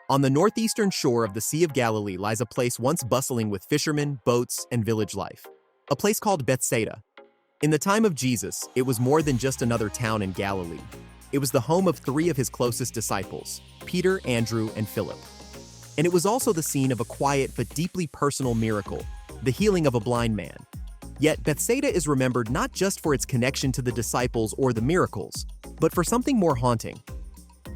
On the northeastern shore of the Sea of Galilee lies a place once bustling with fishermen, boats, and village life. A place called Bethsaida. In the time of Jesus, it was more than just another town in Galilee. It was the home of three of his closest disciples, Peter, Andrew, and Philip. And it was also the scene of a quiet but deeply personal miracle, the healing of a blind man. Yet Bethsaida is remembered not just for its connection to the disciples or the miracles, but for something more haunting.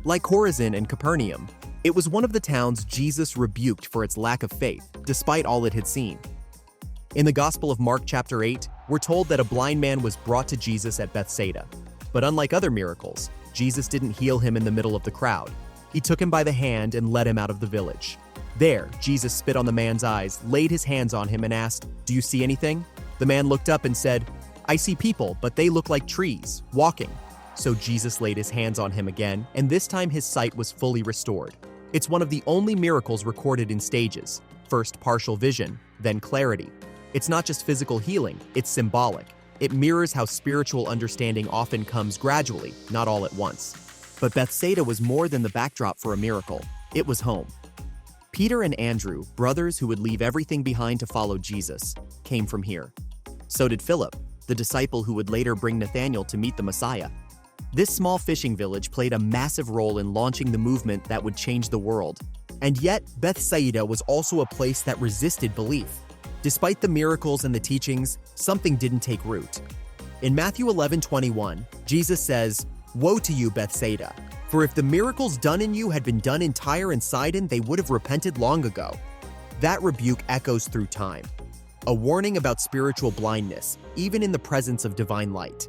Like Chorazin and Capernaum, it was one of the towns Jesus rebuked for its lack of faith, despite all it had seen. In the Gospel of Mark chapter 8, we're told that a blind man was brought to Jesus at Bethsaida. But unlike other miracles, Jesus didn't heal him in the middle of the crowd. He took him by the hand and led him out of the village. There, Jesus spit on the man's eyes, laid his hands on him, and asked, "Do you see anything?" The man looked up and said, "I see people, but they look like trees, walking." So Jesus laid his hands on him again, and this time his sight was fully restored. It's one of the only miracles recorded in stages. First partial vision, then clarity. It's not just physical healing, it's symbolic. It mirrors how spiritual understanding often comes gradually, not all at once. But Bethsaida was more than the backdrop for a miracle. It was home. Peter and Andrew, brothers who would leave everything behind to follow Jesus, came from here. So did Philip, the disciple who would later bring Nathanael to meet the Messiah. This small fishing village played a massive role in launching the movement that would change the world. And yet, Bethsaida was also a place that resisted belief. Despite the miracles and the teachings, something didn't take root. In Matthew 11:21, Jesus says, "Woe to you, Bethsaida! For if the miracles done in you had been done in Tyre and Sidon, they would have repented long ago." That rebuke echoes through time. A warning about spiritual blindness, even in the presence of divine light.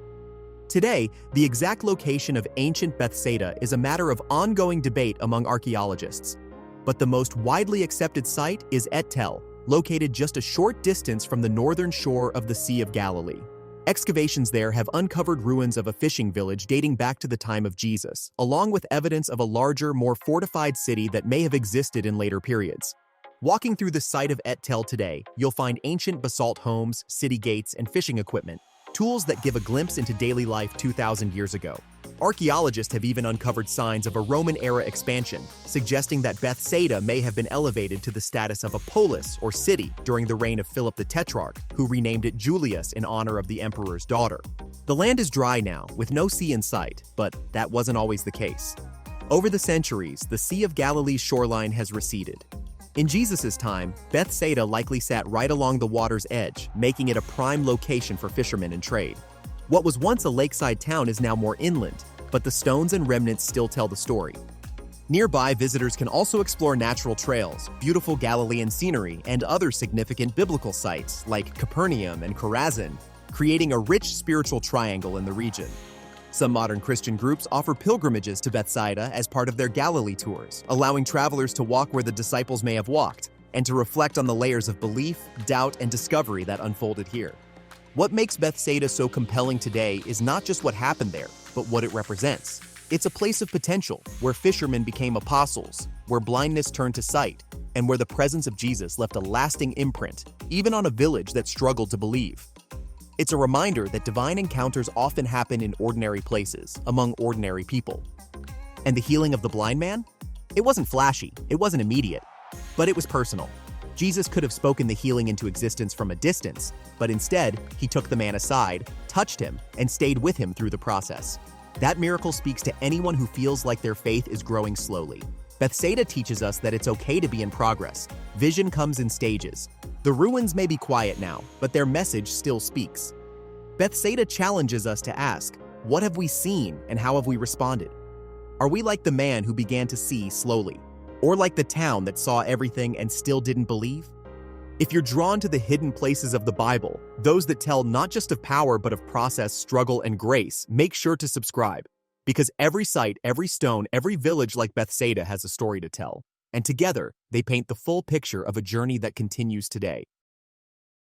Today, the exact location of ancient Bethsaida is a matter of ongoing debate among archaeologists. But the most widely accepted site is Et Tel, located just a short distance from the northern shore of the Sea of Galilee. Excavations there have uncovered ruins of a fishing village dating back to the time of Jesus, along with evidence of a larger, more fortified city that may have existed in later periods. Walking through the site of Et Tel today, you'll find ancient basalt homes, city gates, and fishing equipment, tools that give a glimpse into daily life 2,000 years ago. Archaeologists have even uncovered signs of a Roman-era expansion, suggesting that Bethsaida may have been elevated to the status of a polis or city during the reign of Philip the Tetrarch, who renamed it Julius in honor of the emperor's daughter. The land is dry now, with no sea in sight, but that wasn't always the case. Over the centuries, the Sea of Galilee's shoreline has receded. In Jesus' time, Bethsaida likely sat right along the water's edge, making it a prime location for fishermen and trade. What was once a lakeside town is now more inland, but the stones and remnants still tell the story. Nearby, visitors can also explore natural trails, beautiful Galilean scenery, and other significant biblical sites like Capernaum and Chorazin, creating a rich spiritual triangle in the region. Some modern Christian groups offer pilgrimages to Bethsaida as part of their Galilee tours, allowing travelers to walk where the disciples may have walked, and to reflect on the layers of belief, doubt, and discovery that unfolded here. What makes Bethsaida so compelling today is not just what happened there, but what it represents. It's a place of potential, where fishermen became apostles, where blindness turned to sight, and where the presence of Jesus left a lasting imprint, even on a village that struggled to believe. It's a reminder that divine encounters often happen in ordinary places, among ordinary people. And the healing of the blind man? It wasn't flashy, it wasn't immediate, but it was personal. Jesus could have spoken the healing into existence from a distance, but instead, he took the man aside, touched him, and stayed with him through the process. That miracle speaks to anyone who feels like their faith is growing slowly. Bethsaida teaches us that it's okay to be in progress. Vision comes in stages. The ruins may be quiet now, but their message still speaks. Bethsaida challenges us to ask, what have we seen and how have we responded? Are we like the man who began to see slowly? Or like the town that saw everything and still didn't believe? If you're drawn to the hidden places of the Bible, those that tell not just of power but of process, struggle, and grace, make sure to subscribe. Because every site, every stone, every village like Bethsaida has a story to tell. And together, they paint the full picture of a journey that continues today.